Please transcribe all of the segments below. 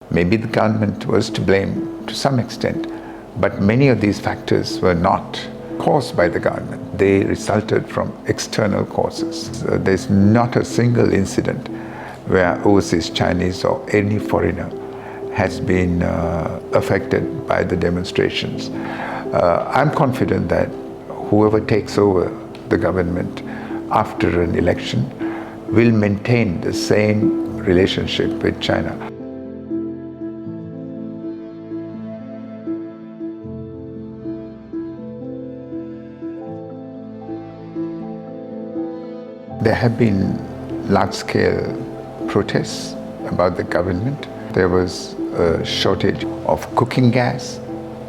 Maybe the government was to blame to some extent, but many of these factors were not caused by the government. They resulted from external causes. There's not a single incident where overseas Chinese or any foreigner has been affected by the demonstrations. I'm confident that whoever takes over the government after an election will maintain the same relationship with China. There have been large-scale protests about the government. There was a shortage of cooking gas,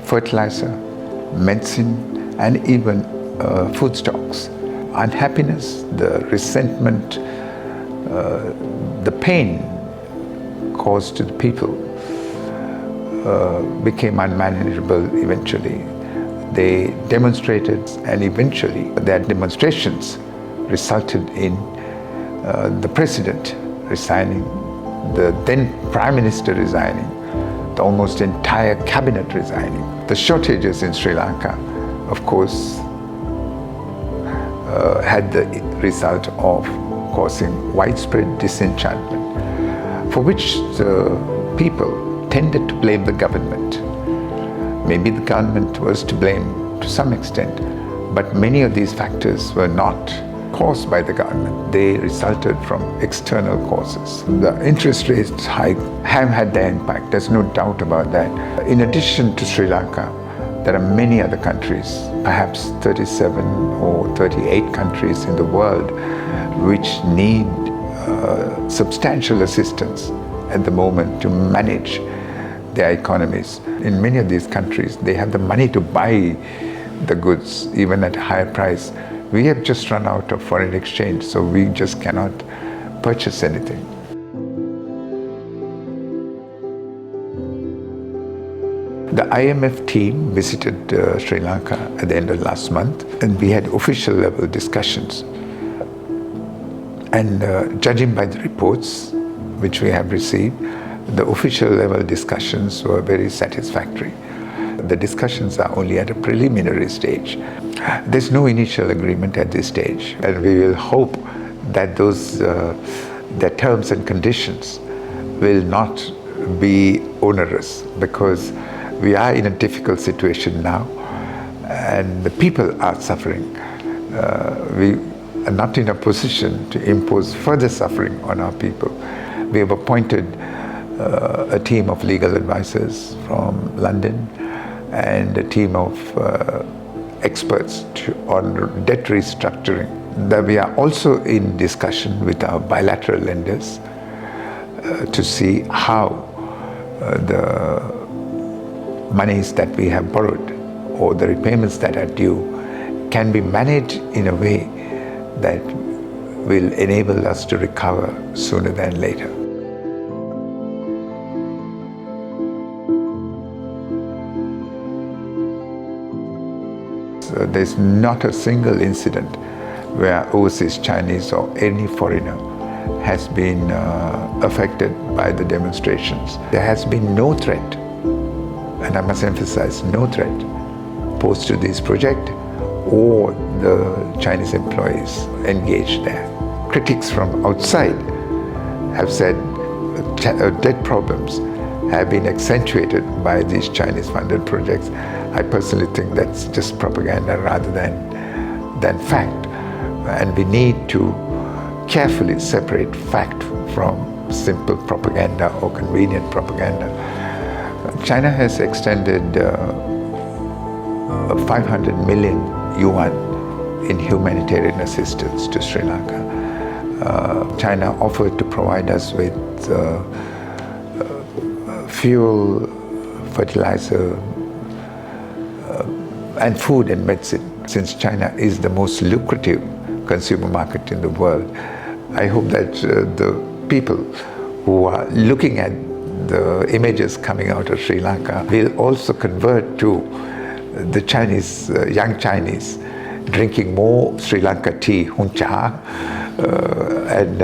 fertilizer, medicine, and even food stocks. Unhappiness, the resentment, the pain caused to the people became unmanageable eventually. They demonstrated, and eventually their demonstrations resulted in the president resigning, the then prime minister resigning, the almost entire cabinet resigning. The shortages in Sri Lanka, of course, had the result of causing widespread disenchantment, for which the people tended to blame the government. Maybe the government was to blame to some extent, but many of these factors were not caused by the government. They resulted from external causes. The interest rates hike have had their impact, there's no doubt about that. In addition to Sri Lanka, there are many other countries, perhaps 37 or 38 countries in the world, which need substantial assistance at the moment to manage their economies. In many of these countries, they have the money to buy the goods, even at a higher price. We have just run out of foreign exchange, so we just cannot purchase anything. The IMF team visited Sri Lanka at the end of last month, and we had official level discussions. And judging by the reports which we have received, the official level discussions were very satisfactory. The discussions are only at a preliminary stage. There's no initial agreement at this stage, and we will hope that their terms and conditions will not be onerous, because we are in a difficult situation now and the people are suffering. We are not in a position to impose further suffering on our people. We have appointed a team of legal advisors from London and a team of experts on debt restructuring. That we are also in discussion with our bilateral lenders to see how the monies that we have borrowed or the repayments that are due can be managed in a way that will enable us to recover sooner than later. So there's not a single incident where overseas Chinese or any foreigner has been affected by the demonstrations. There has been no threat, and I must emphasize, no threat posed to this project or the Chinese employees engaged there. Critics from outside have said debt problems have been accentuated by these Chinese-funded projects. I personally think that's just propaganda rather than fact. And we need to carefully separate fact from simple propaganda or convenient propaganda. China has extended 500 million yuan in humanitarian assistance to Sri Lanka. China offered to provide us with fuel, fertilizer, and food and medicine. Since China is the most lucrative consumer market in the world, I hope that the people who are looking at the images coming out of Sri Lanka will also convert to the Chinese, young Chinese, drinking more Sri Lanka tea, hun cha, and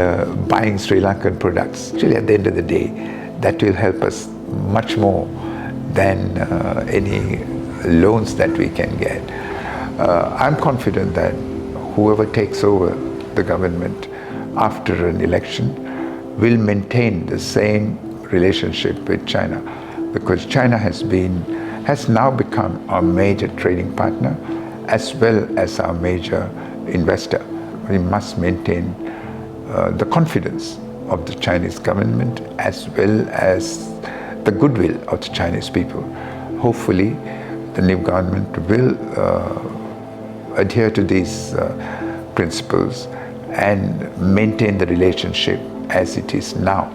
buying Sri Lankan products. Actually, at the end of the day, that will help us much more than any loans that we can get. I'm confident that whoever takes over the government after an election will maintain the same relationship with China, because China has now become our major trading partner as well as our major investor. We must maintain the confidence of the Chinese government as well as the goodwill of the Chinese people. Hopefully, the new government will adhere to these principles and maintain the relationship as it is now.